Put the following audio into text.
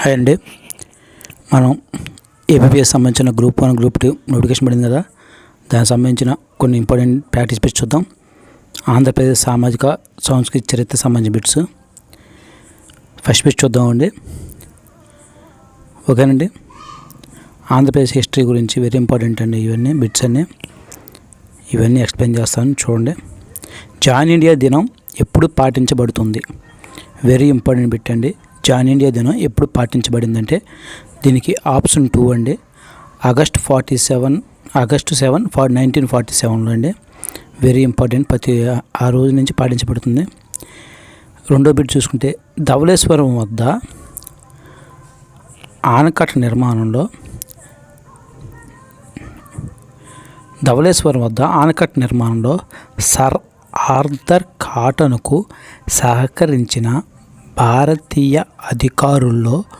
Hi అండి. మనం APS సంబంధించిన గ్రూప్ 1 గ్రూప్ 2 నోటిఫికేషన్ పడింది కదా, దానికి సంబంధించిన కొన్ని ఇంపార్టెంట్ ప్రాక్టీస్ బిట్స్ చూద్దాం. ఆంధ్రప్రదేశ్ సామాజిక సాంస్కృతిక చరిత్ర సంబంధించిన బిట్స్. ఫస్ట్ బిట్ చూద్దామండి. ఓకేనండి. ఆంధ్రప్రదేశ్ హిస్టరీ గురించి వెరీ ఇంపార్టెంట్ అండి. ఇవన్నీ బిట్స్ ఇవన్నీ ఎక్స్ప్లెయిన్ చేస్తాను, చూడండి. జాన్ ఇండియా దినం ఎప్పుడు పాటించబడుతుంది? వెరీ ఇంపార్టెంట్ బిట్ అండి. జాన్ ఇండియా దినం ఎప్పుడు పాటించబడిందంటే దీనికి ఆప్షన్ 2 అండి. ఆగస్ట్ 7, 1947లో అండి. వెరీ ఇంపార్టెంట్, ఆ రోజు నుంచి పాటించబడుతుంది. రెండో బిట్ చూసుకుంటే ధవళేశ్వరం వద్ద ఆనకట్ట నిర్మాణంలో సర్ ఆర్థర్ కాటన్కు సహకరించిన భారతీయ అధికారుల్లో